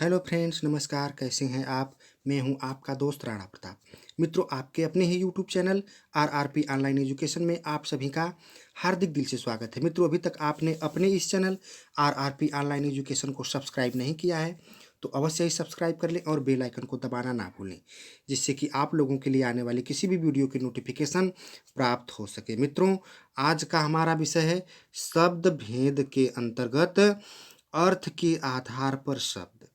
Hello friends, नमस्कार। कैसे हैं आप? मैं हूं आपका दोस्त राणा प्रताप। मित्रों, आपके अपने ही YouTube channel RRP online education में आप सभी का हार्दिक दिल से स्वागत है। मित्रों, अभी तक आपने अपने इस चैनल आरआरपी ऑनलाइन एजुकेशन को सब्सक्राइब नहीं किया है तो अवश्य ही सब्सक्राइब कर लें और बेल आइकन को दबाना ना भूलें, जिससे कि आप लोगों के लिए आने वाली किसी भी वीडियो की नोटिफिकेशन प्राप्त हो सके। मित्रों, आज का हमारा विषय है शब्द भेद के अंतर्गत अर्थ के आधार पर शब्द।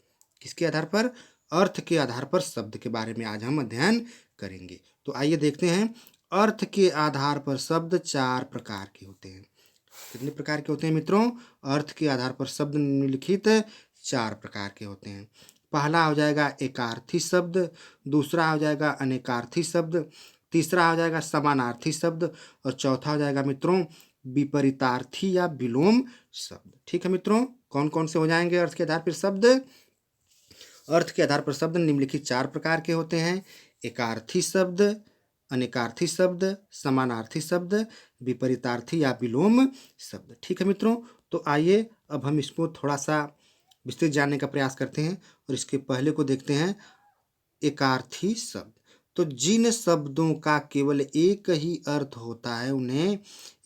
किसके आधार पर? अर्थ के आधार पर शब्द के बारे में आज हम अध्ययन करेंगे। तो आइए देखते हैं। अर्थ के आधार पर शब्द चार प्रकार के होते हैं। कितने प्रकार के होते हैं मित्रों? अर्थ के आधार पर शब्द निम्नलिखित चार प्रकार के होते हैं। पहला हो जाएगा एकार्थी शब्द, दूसरा हो जाएगा अनेकार्थी शब्द, तीसरा हो जाएगा समानार्थी शब्द और चौथा हो जाएगा मित्रों विपरीतार्थी या विलोम शब्द। ठीक है मित्रों, कौन कौन से हो जाएंगे अर्थ के आधार पर शब्द? अर्थ के आधार पर शब्द निम्नलिखित चार प्रकार के होते हैं। एकार्थी शब्द, अनेकार्थी शब्द, समानार्थी शब्द, विपरीतार्थी या विलोम शब्द। ठीक है मित्रों, तो आइए अब हम इसको थोड़ा सा विस्तृत जानने का प्रयास करते हैं और इसके पहले को देखते हैं। एकार्थी शब्द, तो जिन शब्दों का केवल एक ही अर्थ होता है उन्हें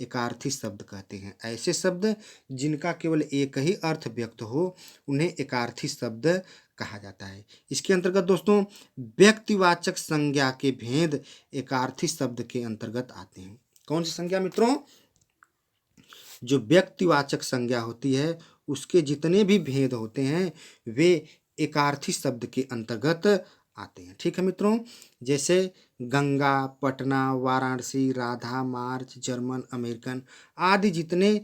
एकार्थी शब्द कहते हैं। ऐसे शब्द जिनका केवल एक ही अर्थ व्यक्त हो उन्हें एकार्थी शब्द कहा जाता है। इसके अंतर्गत दोस्तों व्यक्तिवाचक संज्ञा के भेद एकार्थी शब्द के अंतर्गत आते हैं। कौन सी संज्ञा मित्रों? जो व्यक्तिवाचक संज्ञा होती है उसके जितने भी भेद होते हैं वे एकार्थी शब्द के अंतर्गत आते हैं। ठीक है मित्रों, जैसे गंगा, पटना, वाराणसी, राधा, मार्च, जर्मन, अमेरिकन आदि जितने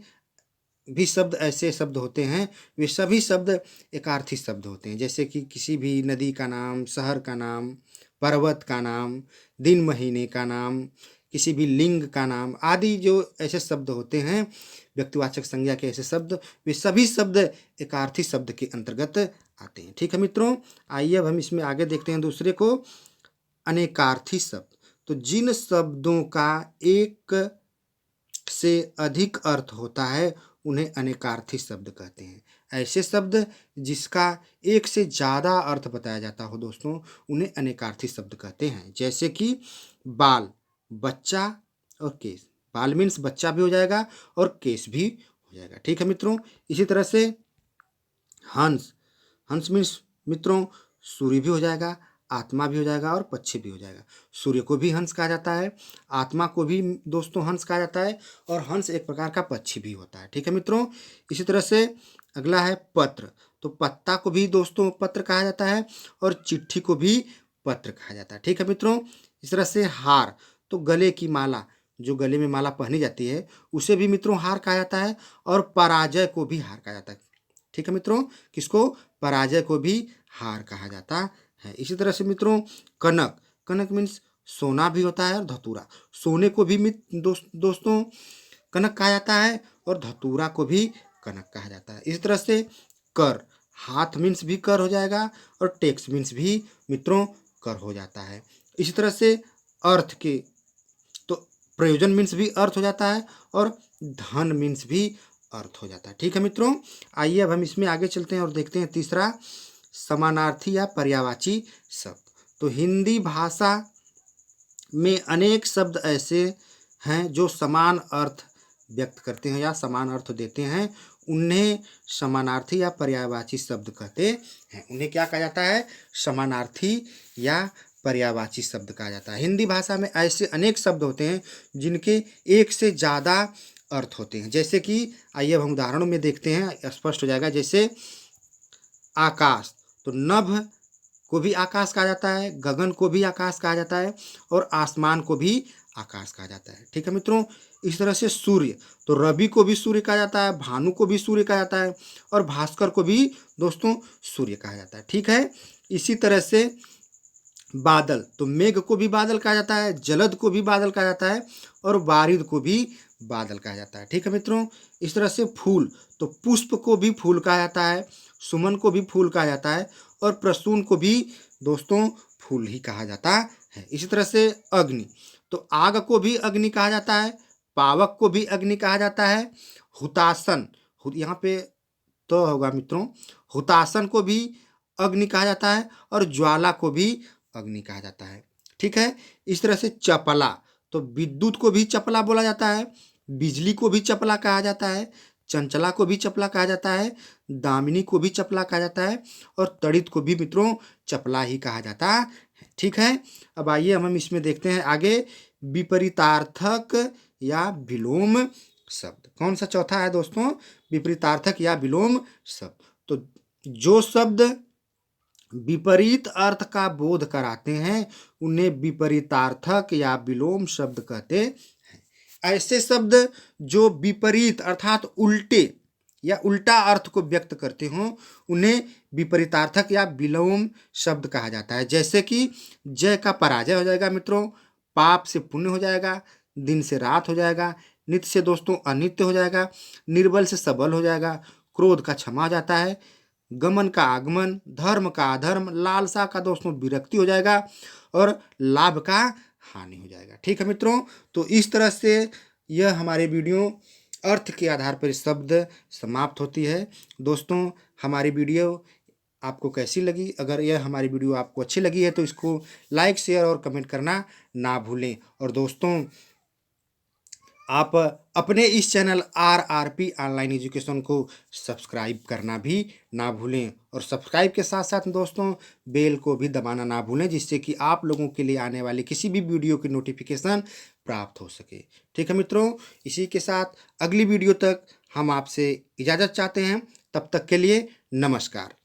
भी शब्द ऐसे शब्द होते हैं वे सभी शब्द एकार्थी शब्द होते हैं। जैसे कि किसी भी नदी का नाम, शहर का नाम, पर्वत का नाम, दिन महीने का नाम, किसी भी लिंग का नाम आदि जो ऐसे शब्द होते हैं व्यक्तिवाचक संज्ञा के ऐसे शब्द, वे सभी शब्द एकार्थी शब्द के अंतर्गत आते हैं। ठीक है मित्रों, आइए अब हम इसमें आगे देखते हैं दूसरे को, अनेकार्थी शब्द। तो जिन शब्दों का एक से अधिक अर्थ होता है उन्हें अनेकार्थी शब्द कहते हैं। ऐसे शब्द जिसका एक से ज़्यादा अर्थ बताया जाता हो दोस्तों उन्हें अनेकार्थी शब्द कहते हैं। जैसे कि बाल, बच्चा और केस। बाल मीन्स बच्चा भी हो जाएगा और केस भी हो जाएगा। ठीक है मित्रों, इसी तरह से हंस, हंस मीन्स मित्रों सूर्य भी हो जाएगा, आत्मा भी हो जाएगा और पक्षी भी हो जाएगा। सूर्य को भी हंस कहा जाता है, आत्मा को भी दोस्तों हंस कहा जाता है और हंस एक प्रकार का पक्षी भी होता है। ठीक है मित्रों, इसी तरह से अगला है पत्र। तो पत्ता को भी दोस्तों पत्र कहा जाता है और चिट्ठी को भी पत्र कहा जाता है। ठीक है मित्रों, इस तरह से हार, तो गले की माला, जो गले में माला पहनी जाती है उसे भी मित्रों हार कहा जाता है और पराजय को भी हार कहा जाता है। ठीक है मित्रों, किसको? पराजय को भी हार कहा जाता है। इसी तरह से मित्रों कनक, कनक मीन्स सोना भी होता है और धतूरा। सोने को भी दोस्तों कनक कहा जाता है और धतूरा को भी कनक कहा जाता है। इसी तरह से कर, हाथ मीन्स भी कर हो जाएगा और टैक्स मीन्स भी मित्रों कर हो जाता है। इसी तरह से अर्थ के, तो प्रयोजन मीन्स भी अर्थ हो जाता है और धन मीन्स भी अर्थ हो जाता है। ठीक है मित्रों, आइए अब हम इसमें आगे चलते हैं और देखते हैं तीसरा समानार्थी या पर्यायवाची शब्द। तो हिंदी भाषा में अनेक शब्द ऐसे हैं जो समान अर्थ व्यक्त करते हैं या समान अर्थ देते हैं, उन्हें समानार्थी या पर्यायवाची शब्द कहते हैं। उन्हें क्या कहा जाता है? समानार्थी या पर्यायवाची शब्द कहा जाता है। हिंदी भाषा में ऐसे अनेक शब्द होते हैं जिनके एक से ज़्यादा अर्थ होते हैं। जैसे कि आइए अब हम उदाहरणों में देखते हैं, स्पष्ट हो जाएगा। जैसे आकाश, तो नभ को भी आकाश कहा जाता है, गगन को भी आकाश कहा जाता है और आसमान को भी आकाश कहा जाता है। ठीक है मित्रों, इस तरह से सूर्य, तो रवि को भी सूर्य कहा जाता है, भानु को भी सूर्य कहा जाता है और भास्कर को भी दोस्तों सूर्य कहा जाता है। ठीक है, इसी तरह से बादल, तो मेघ को भी बादल कहा जाता है, जलद को भी बादल कहा जाता है और बारिद को भी बादल कहा जाता है। ठीक है मित्रों, इस तरह से फूल, तो पुष्प को भी फूल कहा जाता है, सुमन को भी फूल कहा जाता है और प्रसून को भी दोस्तों फूल ही कहा जाता है। इसी तरह से अग्नि, तो आग को भी अग्नि कहा जाता है, पावक को भी अग्नि कहा जाता है, हुतासन, यहाँ पे तो होगा मित्रों, हुतासन को भी अग्नि कहा जाता है और ज्वाला को भी अग्नि कहा जाता है। ठीक है। इस तरह से चपला, तो विद्युत को भी चपला बोला जाता है, बिजली को भी चपला कहा जाता है, चंचला को भी चपला कहा जाता है, दामिनी को भी चपला कहा जाता है और तड़ित को भी मित्रों चपला ही कहा जाता है। ठीक है। अब आइए हम इसमें देखते हैं आगे, विपरीतार्थक या विलोम शब्द। कौन सा चौथा है दोस्तों? विपरीतार्थक या विलोम शब्द। तो जो शब्द विपरीत अर्थ का बोध कराते हैं उन्हें विपरीतार्थक या विलोम शब्द कहते हैं। ऐसे शब्द जो विपरीत अर्थात उल्टे या उल्टा अर्थ को व्यक्त करते हों उन्हें विपरीतार्थक या विलोम शब्द कहा जाता है। जैसे कि जय का पराजय हो जाएगा मित्रों, पाप से पुण्य हो जाएगा, दिन से रात हो जाएगा, नित्य से दोस्तों अनित्य हो जाएगा, निर्बल से सबल हो जाएगा, क्रोध का क्षमा हो जाता है, गमन का आगमन, धर्म का अधर्म, लालसा का दोस्तों विरक्ति हो जाएगा और लाभ का हानि हो जाएगा। ठीक है मित्रों, तो इस तरह से यह हमारे वीडियो अर्थ के आधार पर शब्द समाप्त होती है। दोस्तों हमारी वीडियो आपको कैसी लगी? अगर यह हमारी वीडियो आपको अच्छी लगी है तो इसको लाइक, शेयर और कमेंट करना ना भूलें। और दोस्तों आप अपने इस चैनल RRP ऑनलाइन एजुकेशन को सब्सक्राइब करना भी ना भूलें और सब्सक्राइब के साथ साथ दोस्तों बेल को भी दबाना ना भूलें, जिससे कि आप लोगों के लिए आने वाले किसी भी वीडियो की नोटिफिकेशन प्राप्त हो सके। ठीक है मित्रों, इसी के साथ अगली वीडियो तक हम आपसे इजाज़त चाहते हैं। तब तक के लिए नमस्कार।